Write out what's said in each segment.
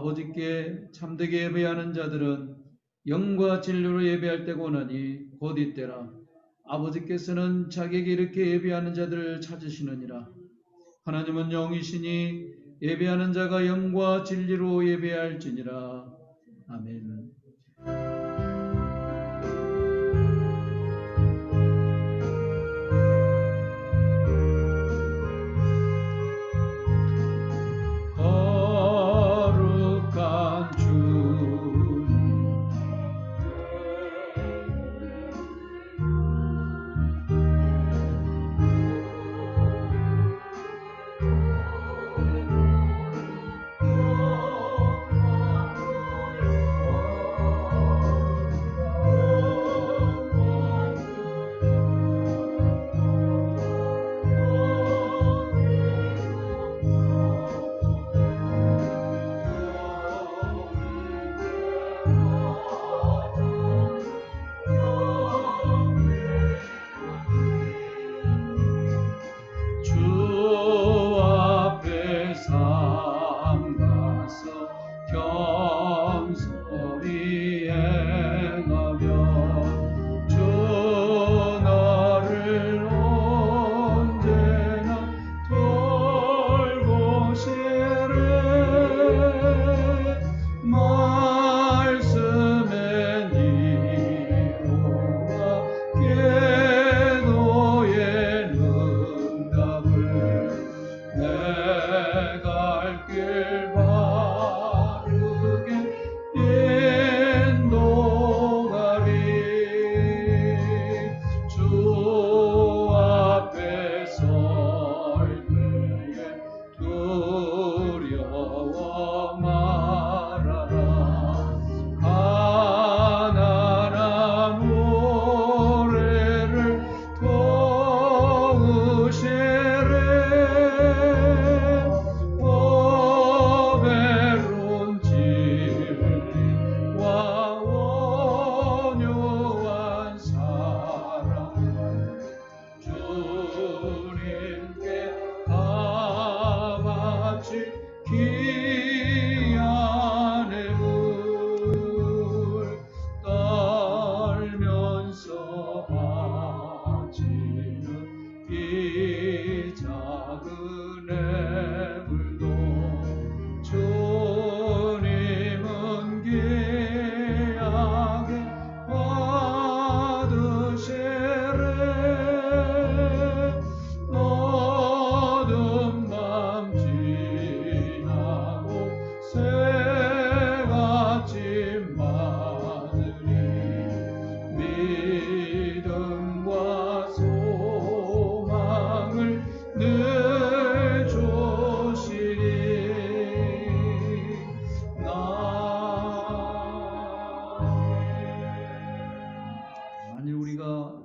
아버지께 참되게 예배하는 자들은 영과 진리로 예배할 때가 오나니 곧 이때라. 아버지께서는 자기에게 이렇게 예배하는 자들을 찾으시느니라. 하나님은 영이시니 예배하는 자가 영과 진리로 예배할지니라. 아멘. 거룩한 주님,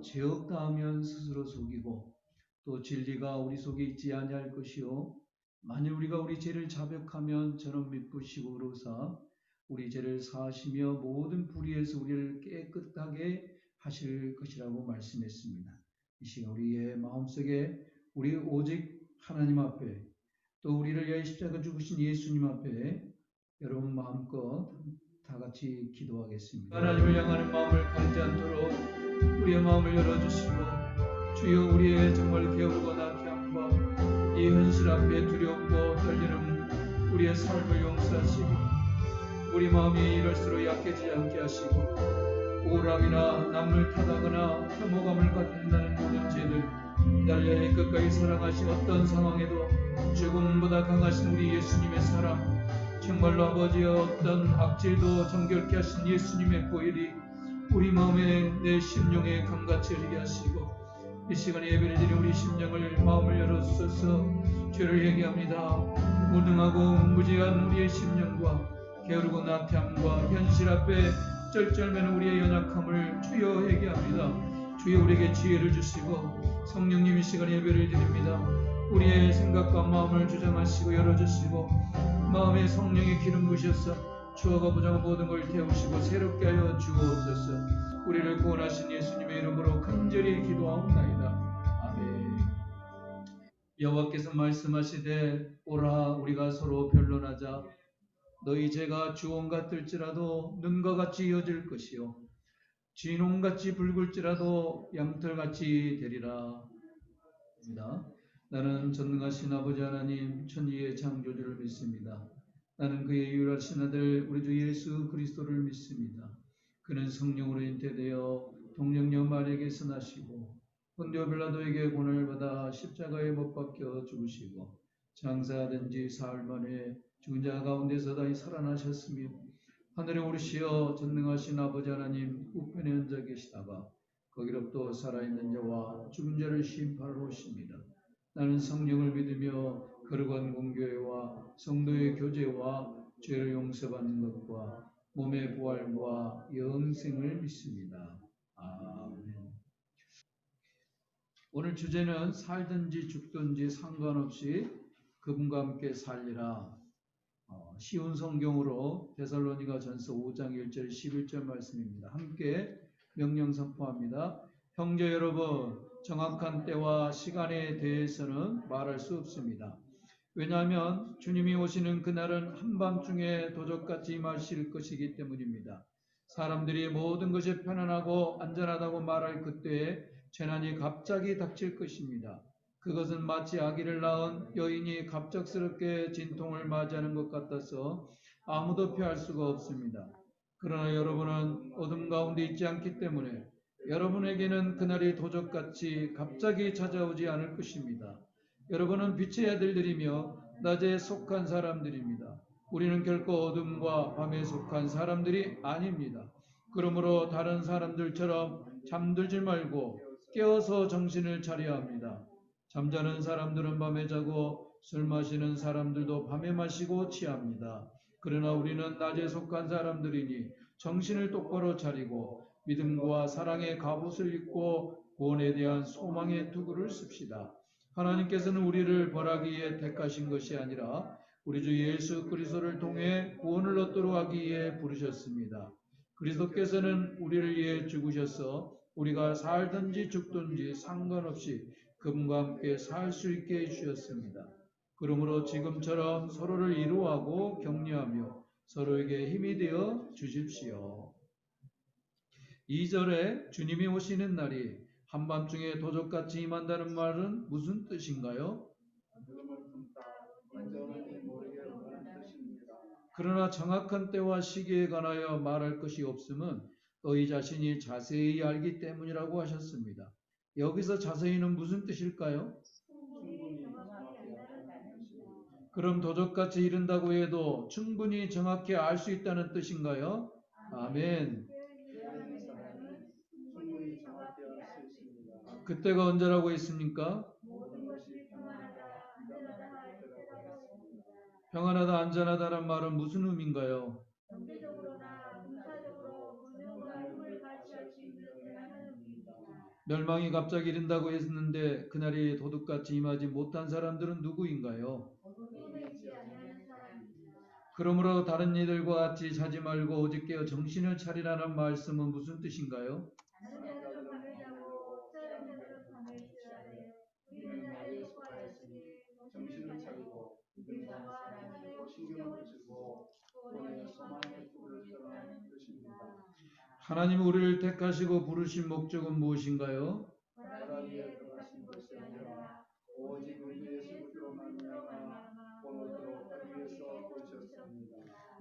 죄 없다 하면 스스로 속이고 또 진리가 우리 속에 있지 아니할 것이요 만일 우리가 우리 죄를 자백하면 저는 미쁘시고 의로사 우리 죄를 사하시며 모든 불의에서 우리를 깨끗하게 하실 것이라고 말씀했습니다. 이 시간 우리의 마음속에 우리 오직 하나님 앞에 또 우리를 위하여 십자가 죽으신 예수님 앞에 여러분 마음껏 다 같이 기도하겠습니다. 하나님을 향하는 마음을 가리지 않도록 우리의 마음을 열어주시고 주여 우리의 정말 게으르고 나태함과 이 현실 앞에 두렵고 떨리는 우리의 삶을 용서하시고 우리 마음이 이럴수록 약해지지 않게 하시고 우울함이나 남을 탓하거나 혐오감을 갖는다는 모든 죄들 날려내 끝까지 사랑하신 어떤 상황에도 죽음보다 강하신 우리 예수님의 사랑 정말로 아버지의 어떤 악질도 정결케 하신 예수님의 보혈이 우리 마음에 내 심령에 감같이 흐르게 하시고 이 시간에 예배를 드린 우리 심령을 마음을 열어주셔서 죄를 회개합니다. 무능하고 무지한 우리의 심령과 게으르고 나태함과 현실 앞에 쩔쩔매는 우리의 연약함을 주여 회개합니다. 주여 우리에게 지혜를 주시고 성령님 이 시간에 예배를 드립니다. 우리의 생각과 마음을 주장하시고 열어주시고 마음에 성령의 기름 부으셔서 추억과 부정한 모든 걸 태우시고 새롭게 하여 주옵소서. 우리를 구원하신 예수님의 이름으로 간절히 기도하옵나이다. 아멘. 여호와께서 말씀하시되 오라 우리가 서로 변론하자 너희 죄가 주홍 같을지라도 눈과 같이 이어질 것이요 진홍같이 붉을지라도 양털같이 되리라. 나는 전능하신 아버지 하나님 천지의 창조주를 믿습니다. 나는 그의 유일하신 아들 우리 주 예수 그리스도를 믿습니다. 그는 성령으로 잉태되어 동정녀 마리아에게서 나시고 본디오 빌라도에게 고난을 받아 십자가에 못 박혀 죽으시고 장사된 지 사흘 만에 죽은 자 가운데서 다시 살아나셨으며 하늘에 오르시어 전능하신 아버지 하나님 우편에 앉아 계시다가 거기로부터 살아있는 자와 죽은 자를 심판하러 오십니다. 나는 성령을 믿으며 거룩한 공교회와 성도의 교제와 죄를 용서받는 것과 몸의 부활과 영생을 믿습니다. 아멘. 오늘 주제는 살든지 죽든지 상관없이 그분과 함께 살리라. 쉬운 성경으로 데살로니가전서 5장 1절 11절 말씀입니다. 함께 명령 선포합니다. 형제 여러분, 정확한 때와 시간에 대해서는 말할 수 없습니다. 왜냐하면 주님이 오시는 그날은 한밤중에 도적같이 임하실 것이기 때문입니다. 사람들이 모든 것이 편안하고 안전하다고 말할 그때에 재난이 갑자기 닥칠 것입니다. 그것은 마치 아기를 낳은 여인이 갑작스럽게 진통을 맞이하는 것 같아서 아무도 피할 수가 없습니다. 그러나 여러분은 어둠 가운데 있지 않기 때문에 여러분에게는 그날이 도적같이 갑자기 찾아오지 않을 것입니다. 여러분은 빛의 아들들이며 낮에 속한 사람들입니다. 우리는 결코 어둠과 밤에 속한 사람들이 아닙니다. 그러므로 다른 사람들처럼 잠들지 말고 깨어서 정신을 차려야 합니다. 잠자는 사람들은 밤에 자고 술 마시는 사람들도 밤에 마시고 취합니다. 그러나 우리는 낮에 속한 사람들이니 정신을 똑바로 차리고 믿음과 사랑의 갑옷을 입고 구원에 대한 소망의 투구를 씁시다. 하나님께서는 우리를 벌하기 위해 택하신 것이 아니라 우리 주 예수 그리스도를 통해 구원을 얻도록 하기 위해 부르셨습니다. 그리스도께서는 우리를 위해 죽으셔서 우리가 살든지 죽든지 상관없이 그분과 함께 살 수 있게 해주셨습니다. 그러므로 지금처럼 서로를 위로하고 격려하며 서로에게 힘이 되어 주십시오. 2절에 주님이 오시는 날이 한밤중에 도적같이 임한다는 말은 무슨 뜻인가요? 그러나 정확한 때와 시기에 관하여 말할 것이 없음은 너희 자신이 자세히 알기 때문이라고 하셨습니다. 여기서 자세히는 무슨 뜻일까요? 그럼 도적같이 이른다고 해도 충분히 정확히 알 수 있다는 뜻인가요? 아멘. 그때가 언제라고 했습니까? 평안하다 안전하다는 말은 무슨 의미인가요? 멸망이 갑자기 이른다고 했는데 그날이 도둑같이 임하지 못한 사람들은 누구인가요? 그러므로 다른 이들과 같이 자지 말고 오직 깨어 정신을 차리라는 말씀은 무슨 뜻인가요? 하나님 우리를 택하시고 부르신 목적은 무엇인가요?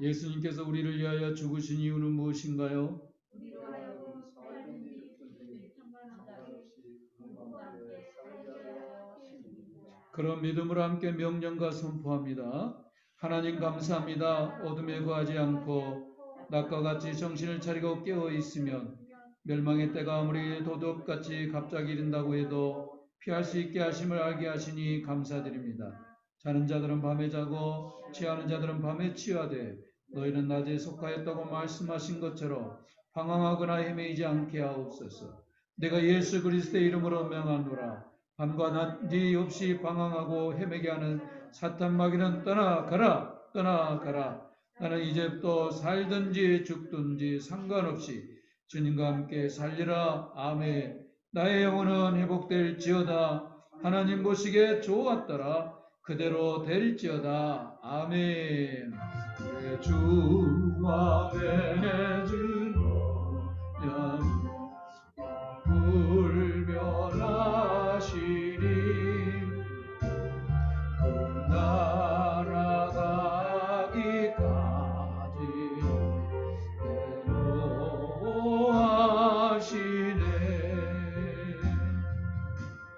예수님께서 우리를 위하여 죽으신 이유는 무엇인가요? 그런 믿음으로 함께 명령과 선포합니다. 하나님 감사합니다. 어둠에 거하지 않고 낮과 같이 정신을 차리고 깨어 있으면 멸망의 때가 아무리 도둑같이 갑자기 이른다고 해도 피할 수 있게 하심을 알게 하시니 감사드립니다. 자는 자들은 밤에 자고 취하는 자들은 밤에 취하되 너희는 낮에 속하였다고 말씀하신 것처럼 방황하거나 헤매이지 않게 하옵소서. 내가 예수 그리스도의 이름으로 명하노라. 밤과 낮이 없이 방황하고 헤매게 하는 사탄 마귀는 떠나가라. 떠나가라. 나는 이제부터 살든지 죽든지 상관없이 주님과 함께 살리라. 아멘. 나의 영혼은 회복될지어다. 하나님 보시기에 좋았더라. 그대로 될지어다. 아멘. 내 주와 맺으려 불변하시리. 날아가기까지 대로하시네.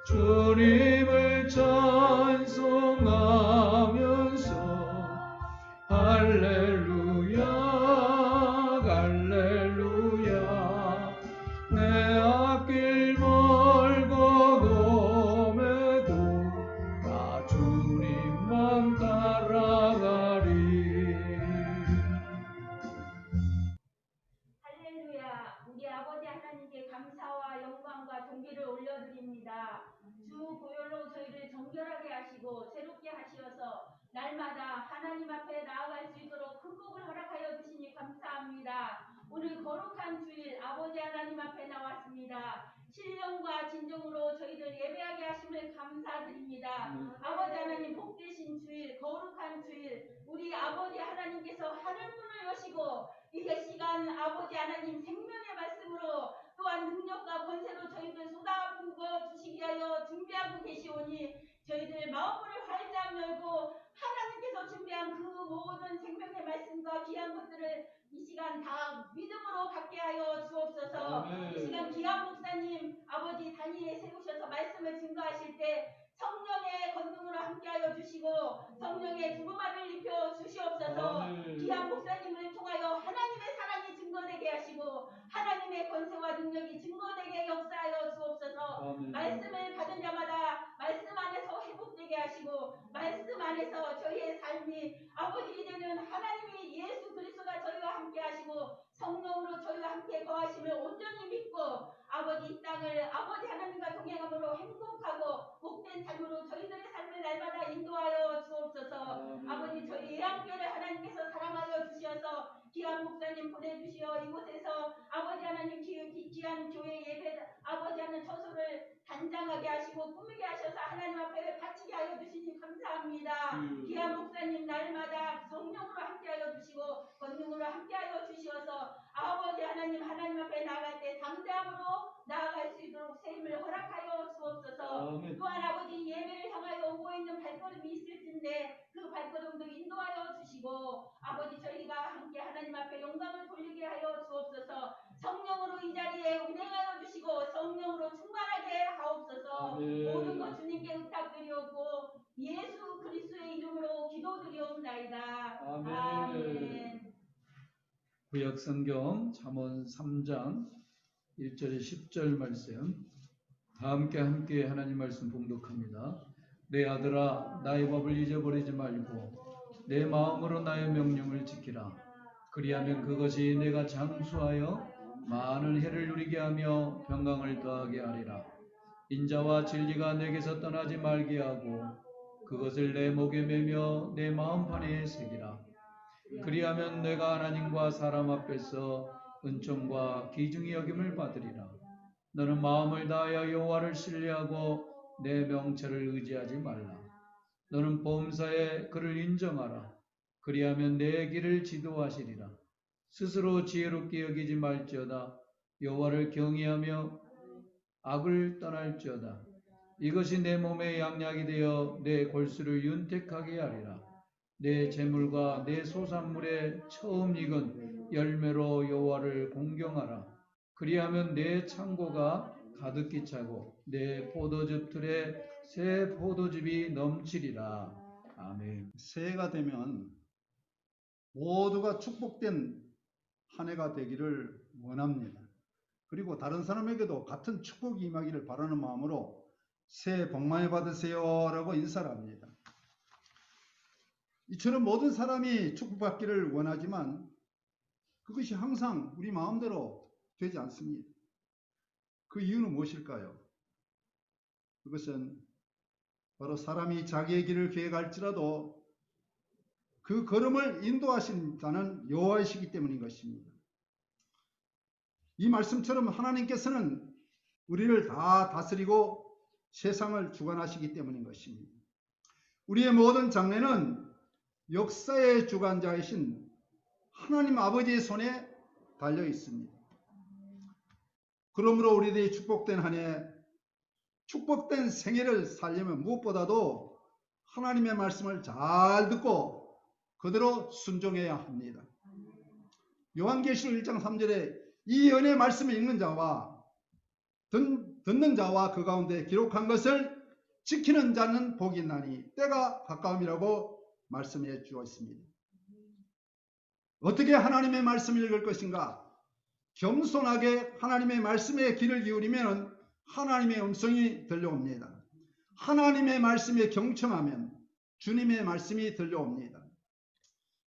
주님을 찬송하면서 할렐루야 할렐루야. 내 앞길 멀고 험해도 나 주님만 따라가리. 할렐루야. 우리 아버지 하나님께 감사와 영광과 존귀를 올려드립니다. 주 보혈로 저희를 정결하게 하시고 새롭게 하시어서 날마다 하나님 앞에 나아갈 수 있도록 큰 복을 허락하여 주시니 감사합니다. 오늘 거룩한 주일 아버지 하나님 앞에 나왔습니다. 신령과 진정으로 저희들 예배하게 하심을 감사드립니다. 아버지 하나님, 복되신 주일, 거룩한 주일, 우리 아버지 하나님께서 하늘문을 여시고 이제 시간 아버지 하나님 생명의 말씀으로 또한 능력과 권세로 저희들 쏟아부어 주시기 위하여 준비하고 계시오니 저희들 마음을 활짝 열고 하나님께서 준비한 그 모든 생명의 말씀과 귀한 것들을 이 시간 다 믿음으로 받게 하여 주옵소서. 아멘. 이 시간 귀한 목사님 아버지 단위에 세우셔서 말씀을 증거하실 때 성령의 권능으로 함께하여 주시고 성령의 두루마를 입혀 주시옵소서. 아멘. 귀한 목사님을 통하여 하나님의 사랑이 증거되게 하시고 하나님의 권세와 능력이 증거되게 역사하여 주옵소서. 아멘. 말씀을 받은 자마다 말씀 안에서 회복되게 하시고 말씀 안에서 저희의 삶이 아버지 이제는 하나님이 예수 그리스도가 저희와 함께 하시고 성령으로 저희와 함께 거하심을 온전히 믿고 아버지 이 땅을 아버지 하나님과 동행함으로 행복하고 복된 삶으로 저희들의 삶을 날마다 인도하여 주옵소서. 아버지 저희 예양교회를 하나님께서 사랑하여 주셔서 귀한 목사님 보내주시어 이곳에서 아버지 하나님 귀한 교회 예배 아버지 하는 처소를 단장하게 하시고 꾸미게 하셔서 하나님 앞에 바치게 하여 주시니 감사합니다. 귀한 목사님 날마다 성령으로 함께하여 주시고 권능으로 함께하여 주시어서 아버지 하나님 앞에 나아갈 때 담대함으로 나아갈 수 있도록 세임을 허락하여 주옵소서. 아멘. 또한 아버지 예배를 향하여 오고 있는 발걸음이 있을진데 그 발걸음도 인도하여 주시고 아버지 저희가 함께 하나님 앞에 영광을 돌리게 하여 주옵소서. 성령으로 이 자리에 운행하여 주시고 성령으로 충만하게 하옵소서. 아멘. 모든 것 주님께 의탁드리옵고 예수 그리스도의 이름으로 기도드리옵나이다. 아멘. 아멘. 구약 성경 잠언 3장 1절에 10절 말씀 다 함께 하나님 말씀 봉독합니다. 내 아들아 나의 법을 잊어버리지 말고 내 마음으로 나의 명령을 지키라. 그리하면 그것이 내가 장수하여 많은 해를 누리게 하며 평강을 더하게 하리라. 인자와 진리가 내게서 떠나지 말게 하고 그것을 내 목에 매며 내 마음판에 새기라. 그리하면 내가 하나님과 사람 앞에서 은총과 기중히 여김을 받으리라. 너는 마음을 다하여 여호와를 신뢰하고 내 명체를 의지하지 말라. 너는 보험사에 그를 인정하라. 그리하면 내 길을 지도하시리라. 스스로 지혜롭게 여기지 말지어다. 여호와를 경외하며 악을 떠날지어다. 이것이 내 몸의 양약이 되어 내 골수를 윤택하게 하리라. 내 재물과 내 소산물의 처음 익은 열매로 여호와를 공경하라. 그리하면 내 창고가 가득히 차고 내 포도즙 틀에 새 포도즙이 넘치리라. 아멘. 새해가 되면 모두가 축복된 한 해가 되기를 원합니다. 그리고 다른 사람에게도 같은 축복이 임하기를 바라는 마음으로 새해 복 많이 받으세요 라고 인사를 합니다. 이처럼 모든 사람이 축복받기를 원하지만 그것이 항상 우리 마음대로 되지 않습니다. 그 이유는 무엇일까요? 그것은 바로 사람이 자기의 길을 계획할지라도 그 걸음을 인도하신 자는 여호와이시기 때문인 것입니다. 이 말씀처럼 하나님께서는 우리를 다 다스리고 세상을 주관하시기 때문인 것입니다. 우리의 모든 장래는 역사의 주관자이신 하나님 아버지의 손에 달려 있습니다. 그러므로 우리들이 축복된 한 해, 축복된 생애를 살려면 무엇보다도 하나님의 말씀을 잘 듣고 그대로 순종해야 합니다. 요한계시록 1장 3절에 이 은혜의 말씀을 읽는 자와 듣는 자와 그 가운데 기록한 것을 지키는 자는 복이 있나니 때가 가까움이라고 말씀해 주었습니다. 어떻게 하나님의 말씀을 읽을 것인가? 겸손하게 하나님의 말씀에 귀를 기울이면 하나님의 음성이 들려옵니다. 하나님의 말씀에 경청하면 주님의 말씀이 들려옵니다.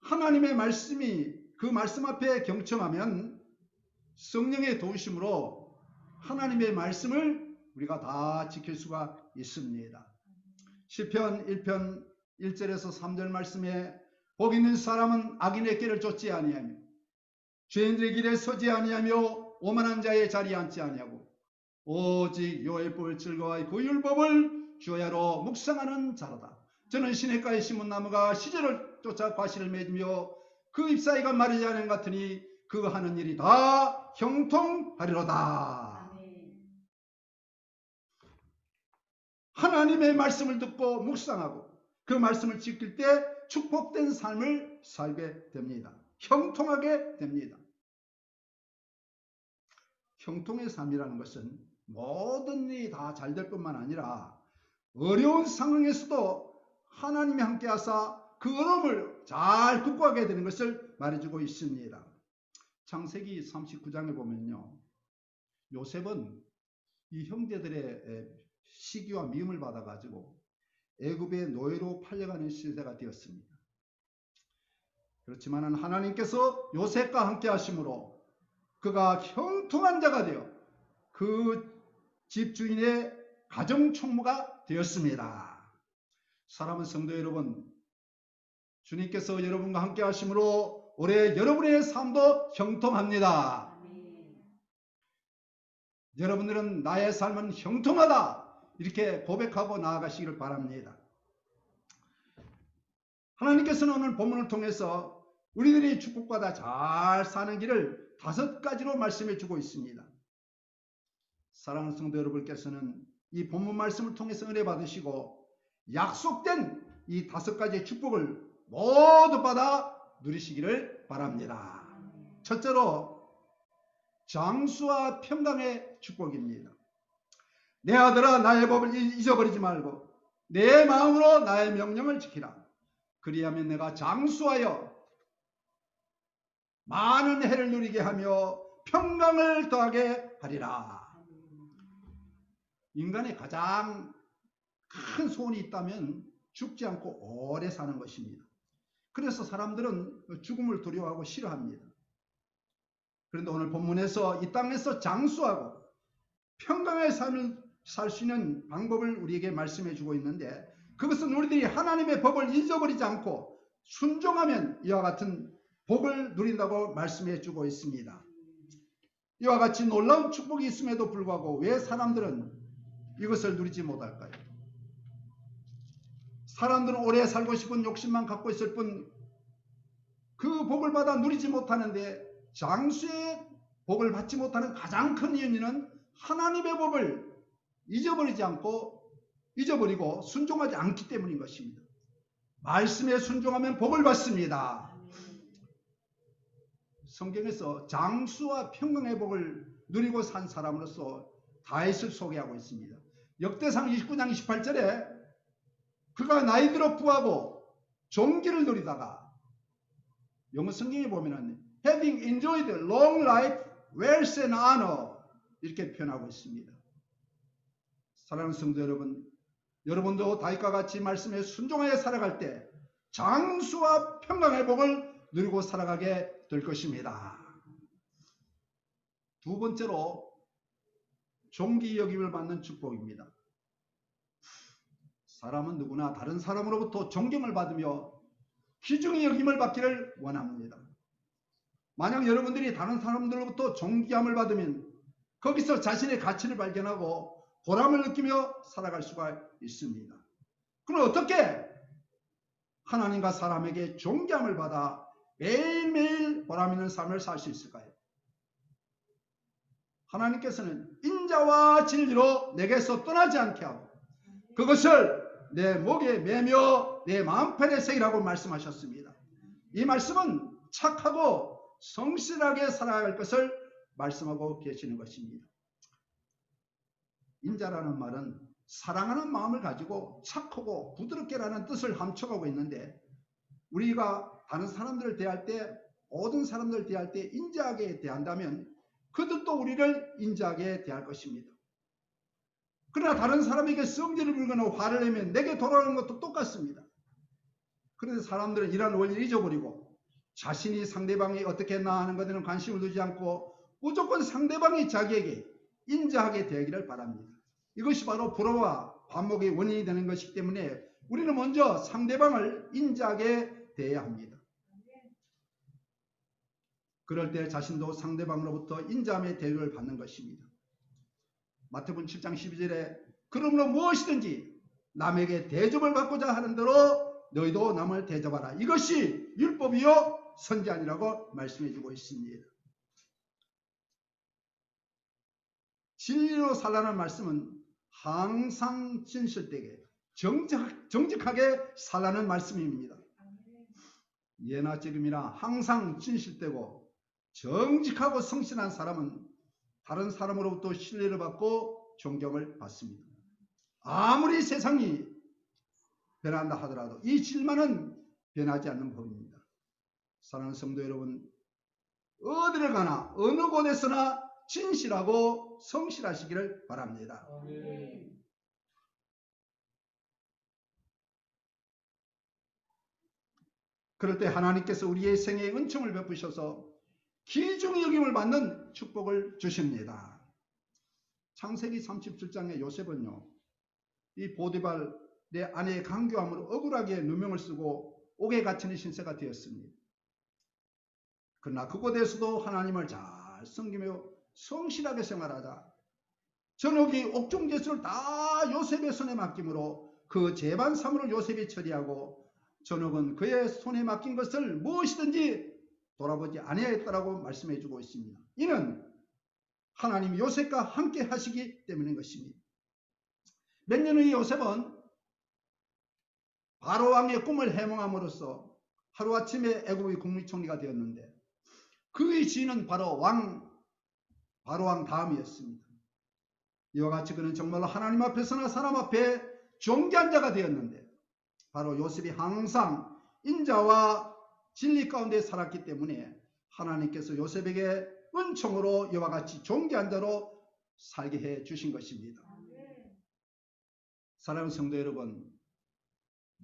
하나님의 말씀이 그 말씀 앞에 경청하면 성령의 도우심으로 하나님의 말씀을 우리가 다 지킬 수가 있습니다. 시편 1편 1절에서 3절 말씀에 복 있는 사람은 악인의 길을 쫓지 아니하며 죄인들의 길에 서지 아니하며 오만한 자의 자리에 앉지 아니하고 오직 여호와의 법을 즐거워하여 그 율법을 주야로 묵상하는 자로다. 저는 시냇가에 심은 나무가 시절을 쫓아 과실을 맺으며 그 잎사귀가 마르지 않은 것 같으니 그 하는 일이 다 형통하리로다. 하나님의 말씀을 듣고 묵상하고 그 말씀을 지킬 때 축복된 삶을 살게 됩니다. 형통하게 됩니다. 형통의 삶이라는 것은 모든 일이 다 잘 될 뿐만 아니라 어려운 상황에서도 하나님이 함께 하사 그 어려움을 잘 극복하게 되는 것을 말해주고 있습니다. 창세기 39장에 보면요, 요셉은 이 형제들의 시기와 미움을 받아가지고 애굽의 노예로 팔려가는 시대가 되었습니다. 그렇지만 하나님께서 요셉과 함께 하심으로 그가 형통한 자가 되어 그 집주인의 가정 총무가 되었습니다. 사랑하는 성도 여러분, 주님께서 여러분과 함께 하심으로 올해 여러분의 삶도 형통합니다. 여러분들은 나의 삶은 형통하다 이렇게 고백하고 나아가시기를 바랍니다. 하나님께서는 오늘 본문을 통해서 우리들이 축복받아 잘 사는 길을 5가지로 말씀해 주고 있습니다. 사랑하는 성도 여러분께서는 이 본문 말씀을 통해서 은혜 받으시고 약속된 이 5가지의 축복을 모두 받아 누리시기를 바랍니다. 첫째로 장수와 평강의 축복입니다. 내 아들아, 나의 법을 잊어버리지 말고 내 마음으로 나의 명령을 지키라. 그리하면 내가 장수하여 많은 해를 누리게 하며 평강을 더하게 하리라. 인간의 가장 큰 소원이 있다면 죽지 않고 오래 사는 것입니다. 그래서 사람들은 죽음을 두려워하고 싫어합니다. 그런데 오늘 본문에서 이 땅에서 장수하고 평강의 삶을 살 수 있는 방법을 우리에게 말씀해 주고 있는데, 그것은 우리들이 하나님의 법을 잊어버리지 않고 순종하면 이와 같은 복을 누린다고 말씀해 주고 있습니다. 이와 같이 놀라운 축복이 있음에도 불구하고 왜 사람들은 이것을 누리지 못할까요? 사람들은 오래 살고 싶은 욕심만 갖고 있을 뿐 그 복을 받아 누리지 못하는데, 장수의 복을 받지 못하는 가장 큰 이유는 하나님의 법을 잊어버리고 순종하지 않기 때문인 것입니다. 말씀에 순종하면 복을 받습니다. 성경에서 장수와 평강의 복을 누리고 산 사람으로서 다윗을 소개하고 있습니다. 역대상 29장 28절에 그가 나이 들어 부하고 존귀를 누리다가, 영어 성경에 보면은 having enjoyed long life, wealth and honor 이렇게 표현하고 있습니다. 사랑하는 성도 여러분, 여러분도 다윗과 같이 말씀에 순종하여 살아갈 때 장수와 평강의 복을 누리고 살아가게 될 것입니다. 두 번째로 존귀 여김을 받는 축복입니다. 사람은 누구나 다른 사람으로부터 존경을 받으며 귀중히 여김을 받기를 원합니다. 만약 여러분들이 다른 사람들로부터 존귀함을 받으면 거기서 자신의 가치를 발견하고 보람을 느끼며 살아갈 수가 있습니다. 그럼 어떻게 하나님과 사람에게 존귀함을 받아 매일매일 보람있는 삶을 살 수 있을까요? 하나님께서는 인자와 진리로 내게서 떠나지 않게 하고 그것을 내 목에 매며 내 마음편에 새기라고 말씀하셨습니다. 이 말씀은 착하고 성실하게 살아갈 것을 말씀하고 계시는 것입니다. 인자라는 말은 사랑하는 마음을 가지고 착하고 부드럽게라는 뜻을 함축하고 있는데 우리가 다른 사람들을 대할 때 모든 사람들을 대할 때 인자하게 대한다면 그들도 우리를 인자하게 대할 것입니다. 그러나 다른 사람에게 성질을 부리거나 화를 내면 내게 돌아오는 것도 똑같습니다. 그런데 사람들은 이러한 원리를 잊어버리고 자신이 상대방이 어떻게 했나 하는 것에는 관심을 두지 않고 무조건 상대방이 자기에게 인자하게 대하기를 바랍니다. 이것이 바로 불화와 반목의 원인이 되는 것이기 때문에 우리는 먼저 상대방을 인자하게 대해야 합니다. 그럴 때 자신도 상대방으로부터 인자함의 대우를 받는 것입니다. 마태복음 7장 12절에 그러므로 무엇이든지 남에게 대접을 받고자 하는 대로 너희도 남을 대접하라. 이것이 율법이요 선지자니라고 말씀해 주고 있습니다. 진리로 살라는 말씀은 항상 진실되게 정직하게 살라는 말씀입니다. 예나 지금이나 항상 진실되고 정직하고 성실한 사람은 다른 사람으로부터 신뢰를 받고 존경을 받습니다. 아무리 세상이 변한다 하더라도 이 진리만은 변하지 않는 법입니다. 사랑하는 성도 여러분, 어디를 가나 어느 곳에서나 진실하고 성실하시기를 바랍니다. 아멘. 그럴 때 하나님께서 우리의 생애에 은총을 베푸셔서 귀중히 여김을 받는 축복을 주십니다. 창세기 37장의 요셉은요, 이 보디발의 아내의 강교함으로 억울하게 누명을 쓰고 옥에 갇히는 신세가 되었습니다. 그러나 그곳에서도 하나님을 잘 섬기며 성실하게 생활하자 전옥이 옥중제수를 다 요셉의 손에 맡김으로 그 재반 사물을 요셉이 처리하고 전옥은 그의 손에 맡긴 것을 무엇이든지 돌아보지 아니하였다라고 말씀해 주고 있습니다. 이는 하나님이 요셉과 함께 하시기 때문인 것입니다. 몇 년 후에 요셉은 바로 왕의 꿈을 해몽함으로써 하루아침에 애굽의 국무총리가 되었는데 그의 지인은 바로 왕 다음이었습니다. 이와 같이 그는 정말로 하나님 앞에서나 사람 앞에 존귀한 자가 되었는데 바로 요셉이 항상 인자와 진리 가운데 살았기 때문에 하나님께서 요셉에게 은총으로 이와 같이 존귀한 자로 살게 해 주신 것입니다. 사랑하는 성도 여러분,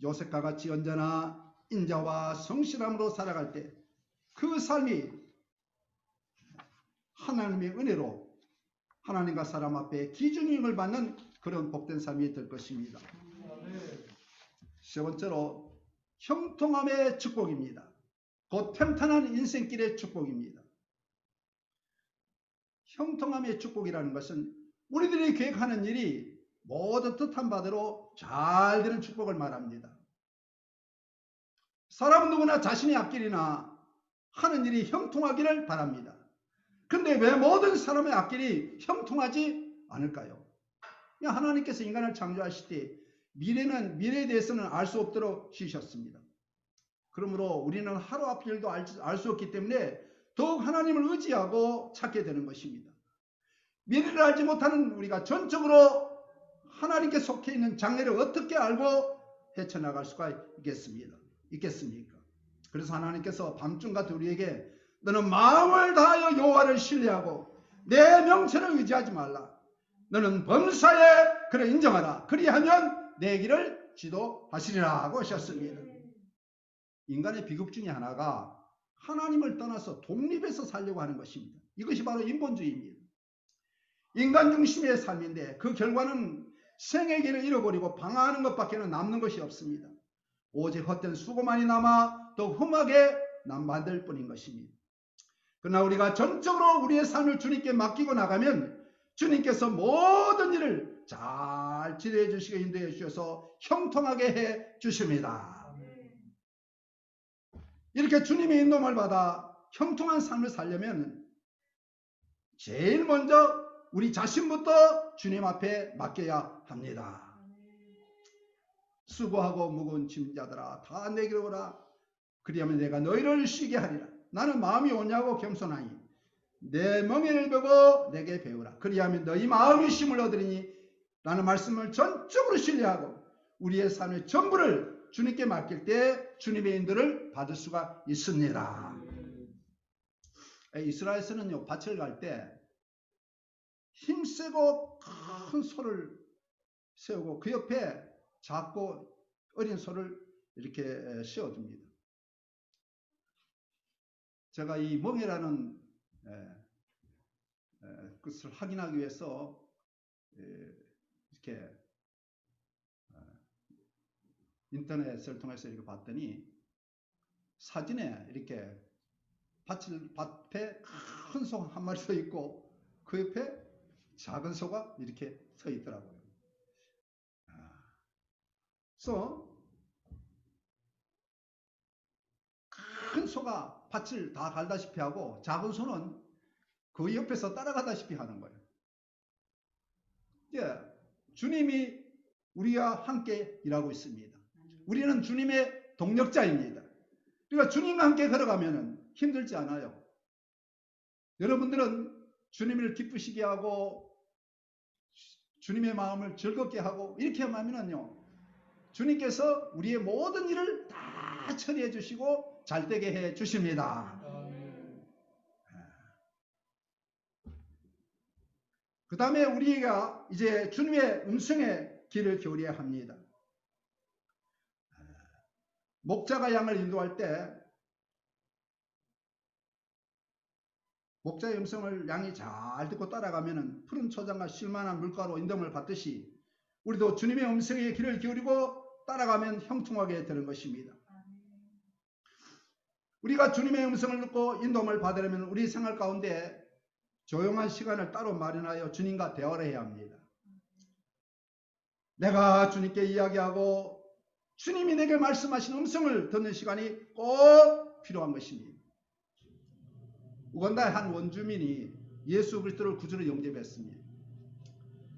요셉과 같이 언제나 인자와 성실함으로 살아갈 때 그 삶이 하나님의 은혜로 하나님과 사람 앞에 귀중히 힘을 받는 그런 복된 삶이 될 것입니다. 세 번째로 형통함의 축복입니다. 곧 평탄한 인생길의 축복입니다. 형통함의 축복이라는 것은 우리들이 계획하는 일이 모두 뜻한 바대로 잘 되는 축복을 말합니다. 사람은 누구나 자신의 앞길이나 하는 일이 형통하기를 바랍니다. 근데 왜 모든 사람의 앞길이 형통하지 않을까요? 하나님께서 인간을 창조하실 때 미래에 대해서는 알 수 없도록 지으셨습니다. 그러므로 우리는 하루 앞길도 알 수 없기 때문에 더욱 하나님을 의지하고 찾게 되는 것입니다. 미래를 알지 못하는 우리가 전적으로 하나님께 속해 있는 장래를 어떻게 알고 헤쳐나갈 수가 있겠습니까? 그래서 하나님께서 밤중 같은 우리에게 너는 마음을 다하여 여호와를 신뢰하고 내 명체를 의지하지 말라. 너는 범사에 그를 인정하라. 그리하면 내 길을 지도하시리라 하고 하셨습니다. 인간의 비극 중에 하나가 하나님을 떠나서 독립해서 살려고 하는 것입니다. 이것이 바로 인본주의입니다. 인간 중심의 삶인데 그 결과는 생의 길을 잃어버리고 방황하는 것밖에는 남는 것이 없습니다. 오직 헛된 수고만이 남아 더 험하게 만들 뿐인 것입니다. 그러나 우리가 전적으로 우리의 삶을 주님께 맡기고 나가면 주님께서 모든 일을 잘 지도해 주시고 인도해 주셔서 형통하게 해 주십니다. 이렇게 주님의 인도를 받아 형통한 삶을 살려면 제일 먼저 우리 자신부터 주님 앞에 맡겨야 합니다. 수고하고 무거운 짐 자들아 다 내게로 오라. 그리하면 내가 너희를 쉬게 하리라. 나는 마음이 오냐고 겸손하니 내 멍에를 보고 내게 배우라. 그리하면 너희 마음이 쉼을 얻으리니 라는 말씀을 전적으로 신뢰하고 우리의 삶의 전부를 주님께 맡길 때 주님의 인도를 받을 수가 있습니다. 이스라엘에서는요, 밭을 갈 때 힘세고 큰 소를 세우고 그 옆에 작고 어린 소를 이렇게 씌워줍니다. 제가 이 멍에라는 것을 확인하기 위해서 이렇게 인터넷을 통해서 이렇게 봤더니 사진에 이렇게 밭에 큰 소 한 마리 서 있고 그 옆에 작은 소가 이렇게 서 있더라고요. 그래서 큰 소가 밭을 다 갈다시피 하고 작은 소는 그 옆에서 따라가다시피 하는 거예요. 주님이 우리와 함께 일하고 있습니다. 우리는 주님의 동력자입니다. 그러니까 주님과 함께 걸어가면 힘들지 않아요. 여러분들은 주님을 기쁘시게 하고 주님의 마음을 즐겁게 하고 이렇게 하면요, 주님께서 우리의 모든 일을 다 처리해 주시고 잘되게 해 주십니다. 그 다음에 우리가 이제 주님의 음성에 귀를 기울여야 합니다. 목자가 양을 인도할 때 목자의 음성을 양이 잘 듣고 따라가면 푸른 초장과 쉴만한 물가로 인도를 받듯이 우리도 주님의 음성에 귀를 기울이고 따라가면 형통하게 되는 것입니다. 우리가 주님의 음성을 듣고 인도를 받으려면 우리 생활 가운데 조용한 시간을 따로 마련하여 주님과 대화를 해야 합니다. 내가 주님께 이야기하고 주님이 내게 말씀하신 음성을 듣는 시간이 꼭 필요한 것입니다. 우간다의 한 원주민이 예수 그리스도를 구주로 영접했습니다.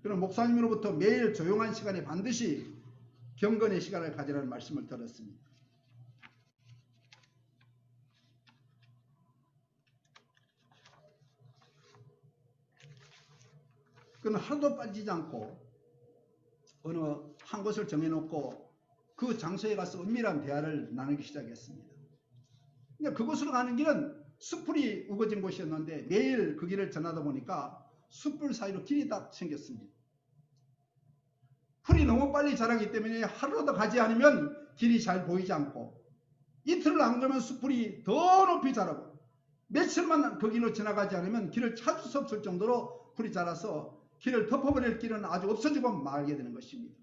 그는 목사님으로부터 매일 조용한 시간에 반드시 경건의 시간을 가지라는 말씀을 들었습니다. 그는 하루도 빠지지 않고 어느 한 곳을 정해놓고 그 장소에 가서 은밀한 대화를 나누기 시작했습니다. 그러니까 그곳으로 가는 길은 숯불이 우거진 곳이었는데 매일 그 길을 지나다 보니까 숯불 사이로 길이 딱 생겼습니다. 풀이 너무 빨리 자라기 때문에 하루도 가지 않으면 길이 잘 보이지 않고 이틀을 안 가면 숯불이 더 높이 자라고 며칠만 그 길로 지나가지 않으면 길을 찾을 수 없을 정도로 풀이 자라서 길을 덮어버릴 길은 아주 없어지고 말게 되는 것입니다.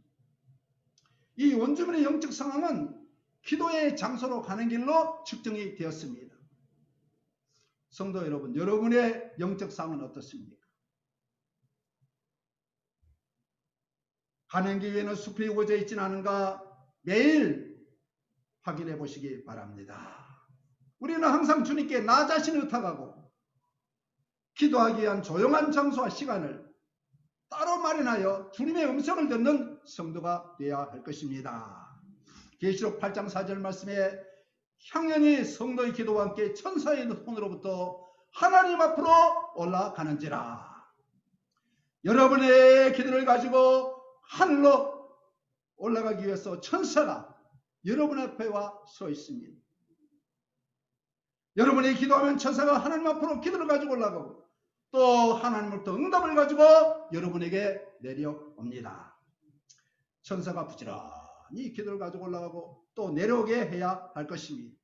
이 원주민의 영적 상황은 기도의 장소로 가는 길로 측정이 되었습니다. 성도 여러분, 여러분의 영적 상황은 어떻습니까? 가는 길에는 숲이 우거져 있지는 않은가 매일 확인해 보시기 바랍니다. 우리는 항상 주님께 나 자신을 의탁하고 기도하기 위한 조용한 장소와 시간을 따로 마련하여 주님의 음성을 듣는 성도가 되어야 할 것입니다. 계시록 8장 4절 말씀에 향연이 성도의 기도와 함께 천사의 손으로부터 하나님 앞으로 올라가는지라. 여러분의 기도를 가지고 하늘로 올라가기 위해서 천사가 여러분 앞에 와 서 있습니다. 여러분이 기도하면 천사가 하나님 앞으로 기도를 가지고 올라가고 또 하나님으로부터 응답을 가지고 여러분에게 내려옵니다. 천사가 부지런히 기도를 가지고 올라가고 또 내려오게 해야 할 것입니다.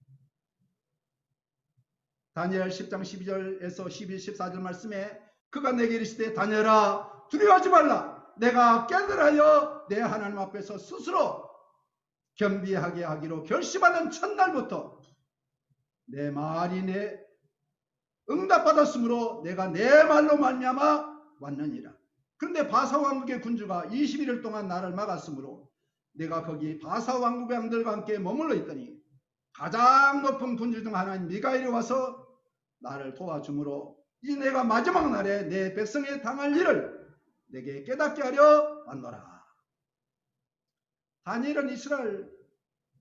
다니엘 10장 12절에서 12, 14절 말씀에 그가 내게 이르시되 다니엘아 두려워하지 말라. 내가 깨달아여 내 하나님 앞에서 스스로 겸비하게 하기로 결심하는 첫날부터 내 말이 내 응답받았으므로 내가 내 말로 말미암아 왔느니라. 그런데 바사 왕국의 군주가 21일 동안 나를 막았으므로 내가 거기 바사 왕국의 왕들과 함께 머물러 있더니 가장 높은 군주 중 하나인 미가엘이 와서 나를 도와주므로 이 내가 마지막 날에 내 백성에 당할 일을 내게 깨닫게 하려 왔노라. 다니엘은 이스라엘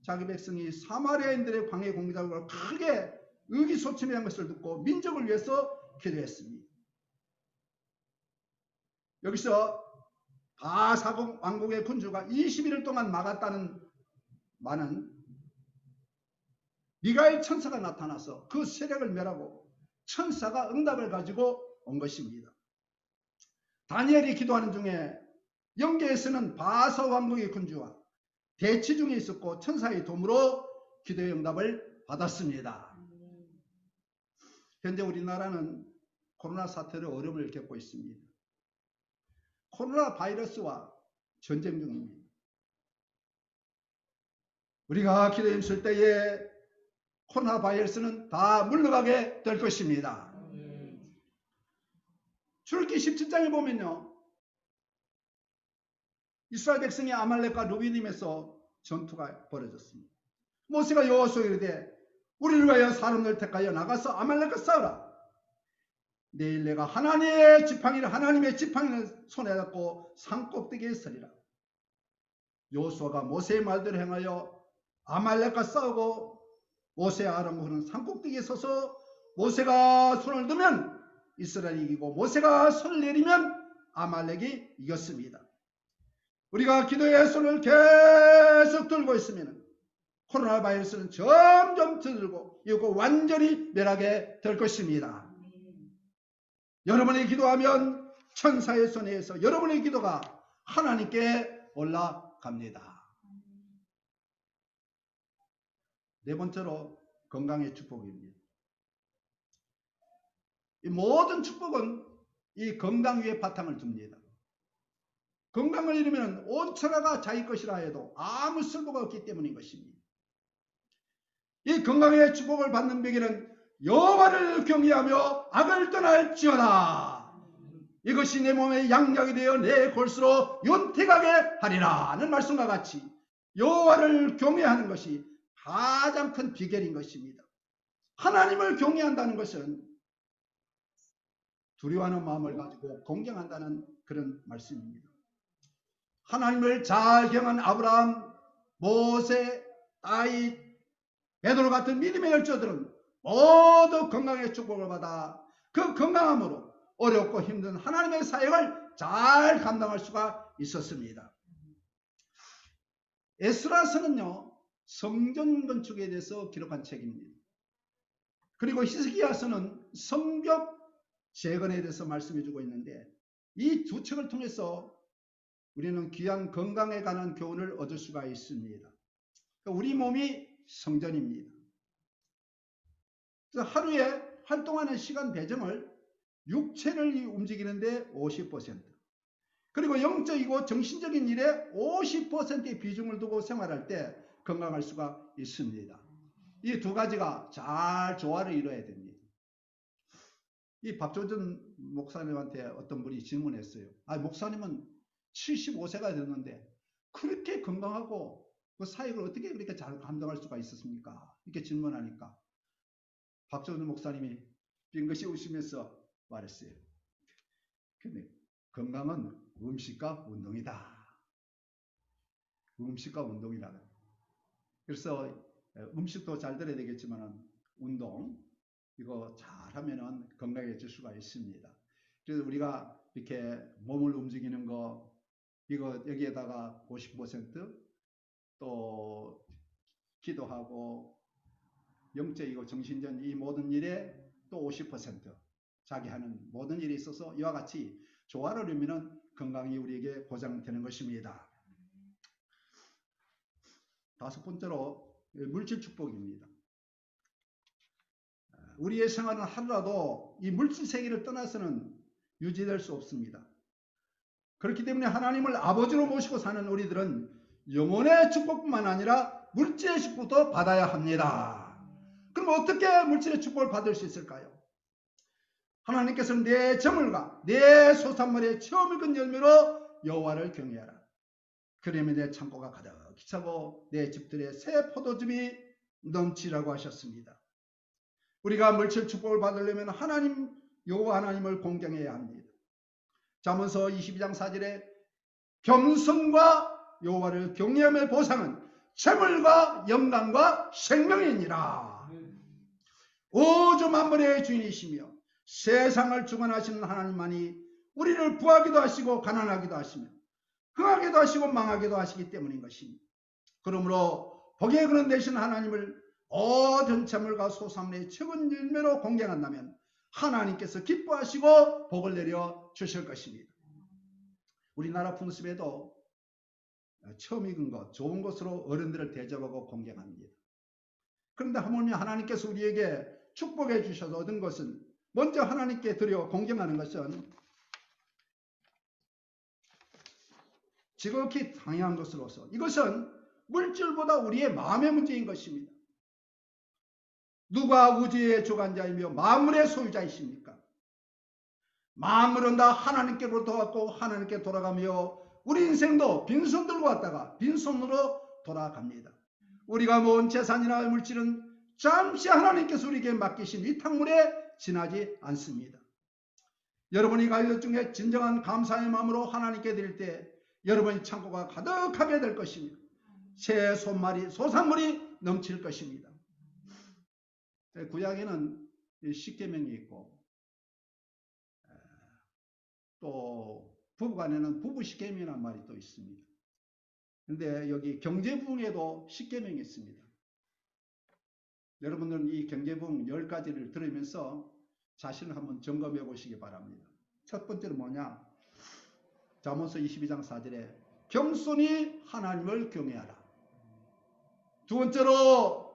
자기 백성이 사마리아인들의 광해 공작으로 크게 의기소침해한 것을 듣고 민족을 위해서 기도했습니다. 여기서 바사공 왕국의 군주가 21일 동안 막았다는 말은 미가엘 천사가 나타나서 그 세력을 멸하고 천사가 응답을 가지고 온 것입니다. 다니엘이 기도하는 중에 영계에서는 바사 왕국의 군주와 대치 중에 있었고 천사의 도움으로 기도의 응답을 받았습니다. 현재 우리나라는 코로나 사태로 어려움을 겪고 있습니다. 코로나 바이러스와 전쟁 중입니다. 우리가 기도에 힘쓸 때에 코로나 바이러스는 다 물러가게 될 것입니다. 출애굽기 17장에 보면요, 이스라엘 백성이 아말렉과 루비딤에서 전투가 벌어졌습니다. 모세가 여호수아에게 이르되 우리를 위하여 사람들 택하여 나가서 아말렉과 싸우라. 내일 내가 하나님의 지팡이를 손에 잡고 산꼭대기에 서리라. 여호수아가 모세의 말대로 행하여 아말렉과 싸우고 모세와 아론은 산꼭대기에 서서 모세가 손을 들면 이스라엘이 이기고 모세가 손을 내리면 아말렉이 이겼습니다. 우리가 기도의 손을 계속 들고 있으면 코로나 바이러스는 점점 들고 이거 완전히 멸하게 될 것입니다. 여러분이 기도하면 천사의 손에 의해서 여러분의 기도가 하나님께 올라갑니다. 네 번째로 건강의 축복입니다. 이 모든 축복은 이 건강 위에 바탕을 둡니다. 건강을 잃으면 온 천하가 자기 것이라 해도 아무 쓸모가 없기 때문인 것입니다. 이 건강의 축복을 받는 베개는 여호와를 경외하며 악을 떠날지어다. 이것이 내 몸의 양약이 되어 내 골수로 윤택하게 하리라 는 말씀과 같이 여호와를 경외하는 것이 가장 큰 비결인 것입니다. 하나님을 경외한다는 것은 두려워하는 마음을 가지고 공경한다는 그런 말씀입니다. 하나님을 잘 경한 아브라함, 모세, 다윗, 베드로 같은 믿음의 열조들은 모두 건강의 축복을 받아 그 건강함으로 어렵고 힘든 하나님의 사역을 잘 감당할 수가 있었습니다. 에스라서는요, 성전 건축에 대해서 기록한 책입니다. 그리고 히스기야서는 성벽 재건에 대해서 말씀해주고 있는데 이 두 책을 통해서 우리는 귀한 건강에 관한 교훈을 얻을 수가 있습니다. 우리 몸이 성전입니다. 그래서 하루에 활동하는 시간 배정을 육체를 움직이는데 50%, 그리고 영적이고 정신적인 일에 50%의 비중을 두고 생활할 때 건강할 수가 있습니다. 이 두 가지가 잘 조화를 이루어야 됩니다. 이 박조준 목사님한테 어떤 분이 질문했어요. 목사님은 75세가 됐는데 그렇게 건강하고 그 사역을 어떻게 그렇게 잘 감당할 수가 있었습니까? 이렇게 질문하니까 박조준 목사님이 빙긋이 웃으면서 말했어요. 근데 건강은 음식과 운동이다. 음식과 운동이다. 그래서 음식도 잘 들어야 되겠지만 운동 이거 잘하면은 건강해질 수가 있습니다. 그래서 우리가 이렇게 몸을 움직이는 거 이거 여기에다가 50% 또 기도하고 영적이고 정신적인 이 모든 일에 또 50% 자기 하는 모든 일에 있어서 이와 같이 조화를 이루면 건강이 우리에게 보장되는 것입니다. 다섯 번째로 물질 축복입니다. 우리의 생활은 하루라도 이 물질 세계를 떠나서는 유지될 수 없습니다. 그렇기 때문에 하나님을 아버지로 모시고 사는 우리들은 영혼의 축복뿐만 아니라 물질의 축복도 받아야 합니다. 그럼 어떻게 물질의 축복을 받을 수 있을까요? 하나님께서는 내 재물과 내 소산물의 처음 익은 열매로 여호와를 경외하라. 그러면 내 창고가 가득히 차고 내 집들의 새 포도즙이 넘치라고 하셨습니다. 우리가 물질 축복을 받으려면 하나님 여호와 하나님을 공경해야 합니다. 잠언서 22장 4절에 겸손과 여호와를 경외함의 보상은 재물과 영광과 생명이니라. 오주 만물의 주인이시며 세상을 주관하시는 하나님만이 우리를 부하기도 하시고 가난하기도 하시며 흥하기도 하시고 망하기도 하시기 때문인 것입니다. 그러므로 복의 근원 되신 하나님을 모든 재물과 소산물의 최근 열매로 공경한다면 하나님께서 기뻐하시고 복을 내려 주실 것입니다. 우리나라 풍습에도 처음 익은 것, 좋은 것으로 어른들을 대접하고 공경합니다. 그런데 하물며 하나님께서 우리에게 축복해 주셔서 얻은 것은 먼저 하나님께 드려 공경하는 것은 지극히 당연한 것으로서 이것은 물질보다 우리의 마음의 문제인 것입니다. 누가 우주의 주관자이며 만물의 소유자이십니까? 만물은 다 하나님께로부터 왔고 하나님께 돌아가며 우리 인생도 빈손 들고 왔다가 빈손으로 돌아갑니다. 우리가 모은 재산이나 물질은 잠시 하나님께서 우리에게 맡기신 이 탕물에 지나지 않습니다. 여러분이 가진 것 중에 진정한 감사의 마음으로 하나님께 드릴 때 여러분의 창고가 가득하게 될 것입니다. 새 손말이 소산물이 넘칠 것입니다. 구약에는 십계명이 있고 또 부부간에는 부부십계명이라는 말이 또 있습니다. 그런데 여기 경제부흥에도 십계명이 있습니다. 여러분들은 이 경제부흥 10가지를 들으면서 자신을 한번 점검해 보시기 바랍니다. 첫 번째는 뭐냐? 잠언서 22장 4절에 겸손히 하나님을 경외하라. 두 번째로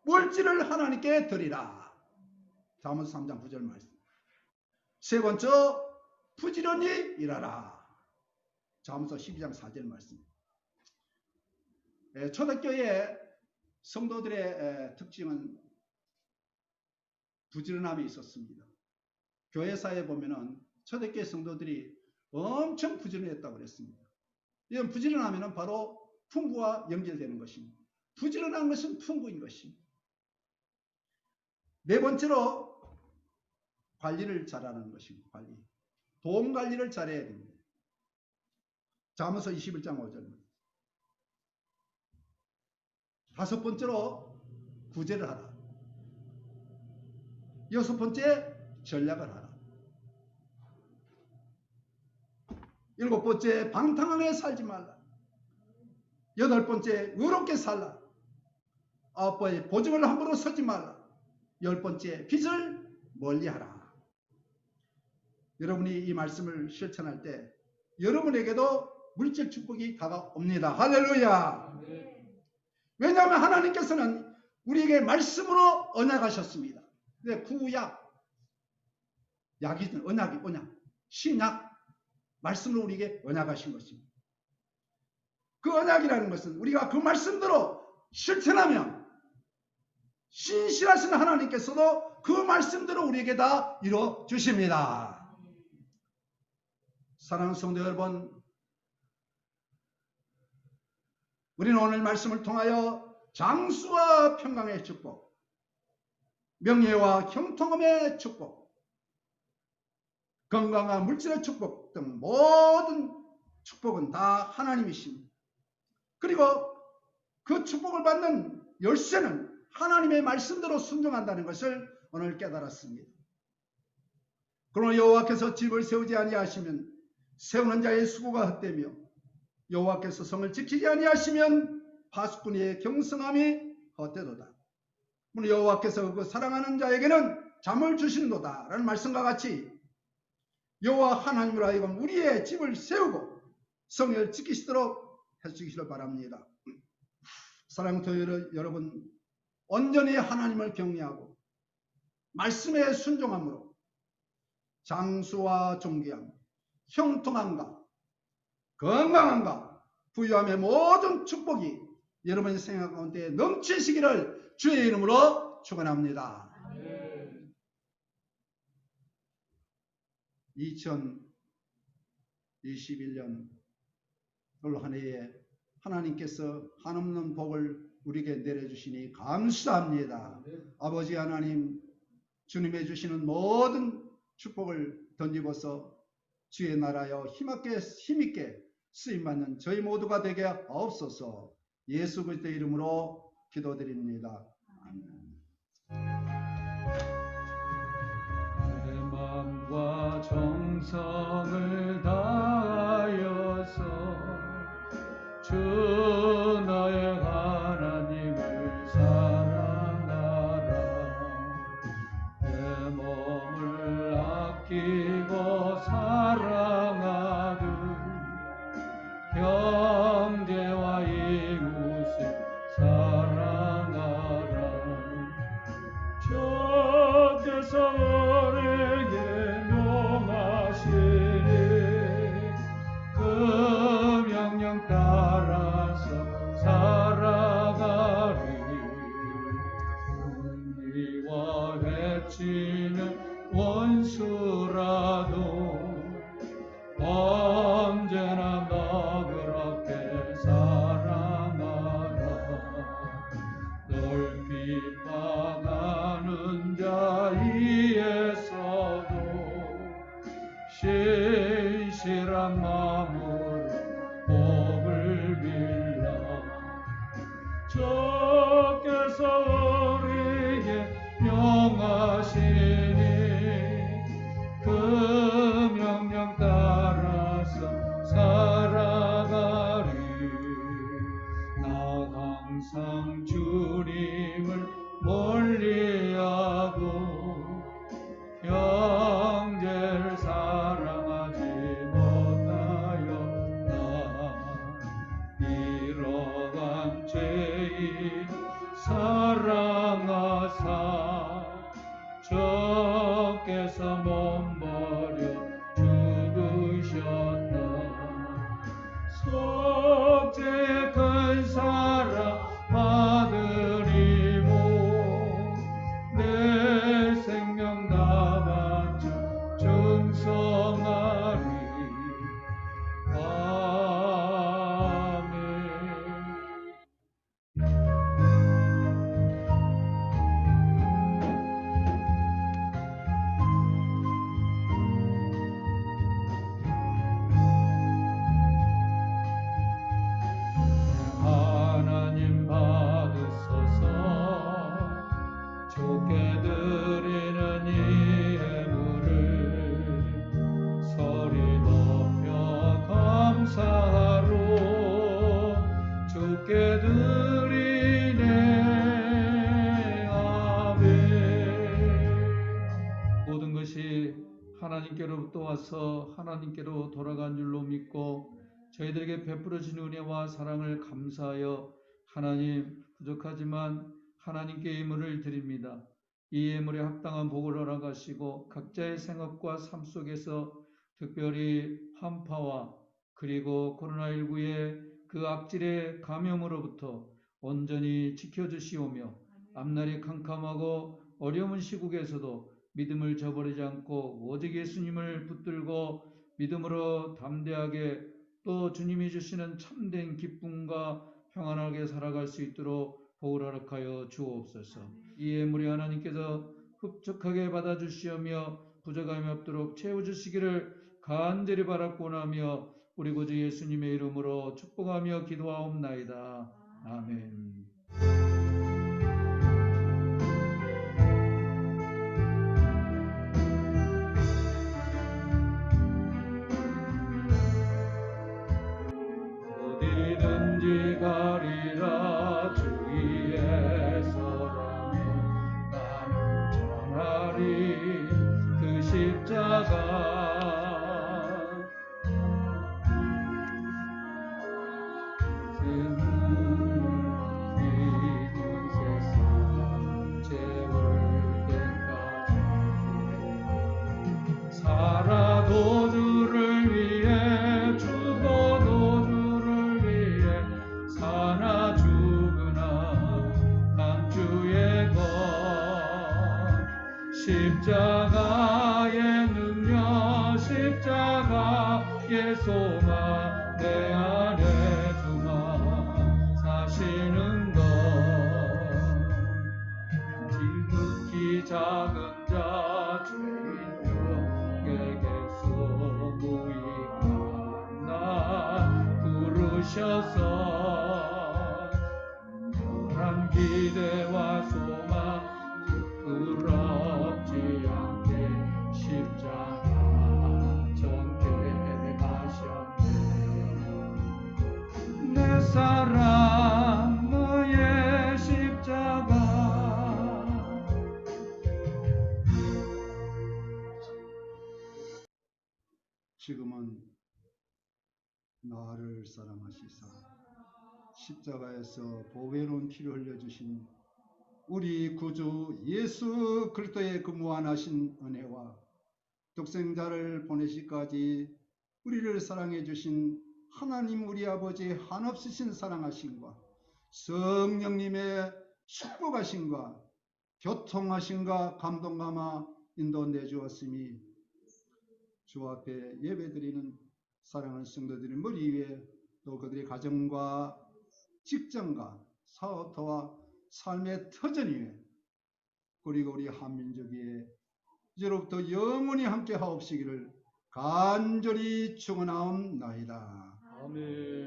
물질을 하나님께 드리라. 잠언서 3장 9절 말씀. 세 번째 부지런히 일하라. 잠언서 12장 4절 말씀. 초대교회 성도들의 특징은 부지런함이 있었습니다. 교회사에 보면은 초대교회 성도들이 엄청 부지런했다고 그랬습니다. 이런 부지런하면은 바로 풍부와 연결되는 것입니다. 부지런한 것은 풍부인 것입니다. 네 번째로 관리를 잘하는 것입니다. 관리. 돈 관리를 잘해야 됩니다. 잠언서 21장 5절. 다섯 번째로 구제를 하라. 여섯 번째 전략을 하라. 일곱 번째 방탕하게 살지 말라. 여덟 번째 의롭게 살라. 아홉 번째 보증을 함부로 서지 말라. 열 번째 빚을 멀리하라. 여러분이 이 말씀을 실천할 때 여러분에게도 물질 축복이 다가옵니다. 할렐루야. 왜냐하면 하나님께서는 우리에게 말씀으로 언약하셨습니다. 근데 구약, 약이든 언약, 신약, 말씀으로 우리에게 언약하신 것입니다. 그 언약이라는 것은 우리가 그 말씀대로 실천하면 신실하신 하나님께서도 그 말씀대로 우리에게 다 이루어 주십니다. 사랑하는 성도 여러분, 우리는 오늘 말씀을 통하여 장수와 평강의 축복, 명예와 형통함의 축복, 건강과 물질의 축복 등 모든 축복은 다 하나님이십니다. 그리고 그 축복을 받는 열쇠는 하나님의 말씀대로 순종한다는 것을 오늘 깨달았습니다. 그러나 여호와께서 집을 세우지 아니하시면 세우는 자의 수고가 헛되며 여호와께서 성을 지키지 아니하시면 파수꾼의 경성함이 헛되도다. 여호와께서 그 사랑하는 자에게는 잠을 주시는도다 라는 말씀과 같이 여호와 하나님으로 하여금 우리의 집을 세우고 성을 지키시도록 해주시기를 바랍니다. 사랑하는 여러분, 온전히 하나님을 경외하고 말씀에 순종함으로 장수와 존귀함, 형통함과 건강함과 부유함의 모든 축복이 여러분의 생활 가운데 넘치시기를 주의 이름으로 축원합니다. 2021년 올 한 해에 하나님께서 한없는 복을 우리에게 내려주시니 감사합니다. 아버지 하나님, 주님의 주시는 모든 축복을 던지고서 주의 나라여 힘있게 쓰임받는 저희 모두가 되게 하옵소서. 예수 그리스도의 이름으로 기도드립니다. 아멘. 내 마음과 정성을 다하여서 주 너의 하나님을 사랑하라. 내 몸을 아끼고 사랑하듯 형제와 이웃을 사랑하라. 주께서 우리에게 명하시니 그 명령 따라서 살아가리. 은리와 해치는 원수라도 언제나 너그럽게 사랑하라. 널 비방하는 자위에서도 신실한 마음으로 복을 빌라. 주께서 우리에게 명하시니 그 명령 따라서 살아가리. 나 항상 주님을 멀리하고 형제를 사랑하지 못하였다. 이러한 죄인 사랑하사 주께서 몸버려 죽으셨다. 속죄의 큰 사랑 아들이모 내 생명 다 바쳐 충성하리. 아멘. 하나님 받으소서. 주께 드리는 이 예물을 소리 높여 감사하로 주께 드리네. 아멘. 모든 것이 하나님께로부터 와서 하나님께로 돌아간 줄로 믿고 저희들에게 베풀어진 은혜와 사랑을 감사하여 하나님, 부족하지만 하나님께 예물을 드립니다. 이 예물에 합당한 복을 허락하시고 각자의 생업과 삶 속에서 특별히 한파와 그리고 코로나19의 그 악질의 감염으로부터 온전히 지켜주시오며 앞날이 캄캄하고 어려운 시국에서도 믿음을 저버리지 않고 오직 예수님을 붙들고 믿음으로 담대하게 또 주님이 주시는 참된 기쁨과 평안하게 살아갈 수 있도록 복을 허락하여 주옵소서. 이 예물이 하나님께서 흡족하게 받아주시오며 부족함이 없도록 채워주시기를 간절히 바라고나며 우리 구주 예수님의 이름으로 축복하며 기도하옵나이다. 아멘. 어디든지 가리라 주위에 서라면 나는 전하리 그 십자가. 살아도 주를 위해 죽어도 주를 위해 사나 죽으나 난 주의 것. 십자가의 능력 십자가의 소망 내 안에 주마 사시는 것. 주셔서 특별한 기대와 소망 부끄럽지 않게 십자가 전개 하셨네. 내 사랑 너의 십자가 지금은 나를 사랑하시사 십자가에서 보배로운 피를 흘려주신 우리 구주 예수 그리스도의 그 무한하신 은혜와 독생자를 보내시기까지 우리를 사랑해 주신 하나님 우리 아버지의 한없으신 사랑하심과 성령님의 축복하심과 교통하심과 감동감화 인도 내주었으니 주 앞에 예배드리는 사랑하는 성도들의 머리 위에 또 그들의 가정과 직장과 사업터와 삶의 터전 위에 그리고 우리 한민족 위에 이제로부터 영원히 함께 하옵시기를 간절히 축원하옵나이다. 아멘.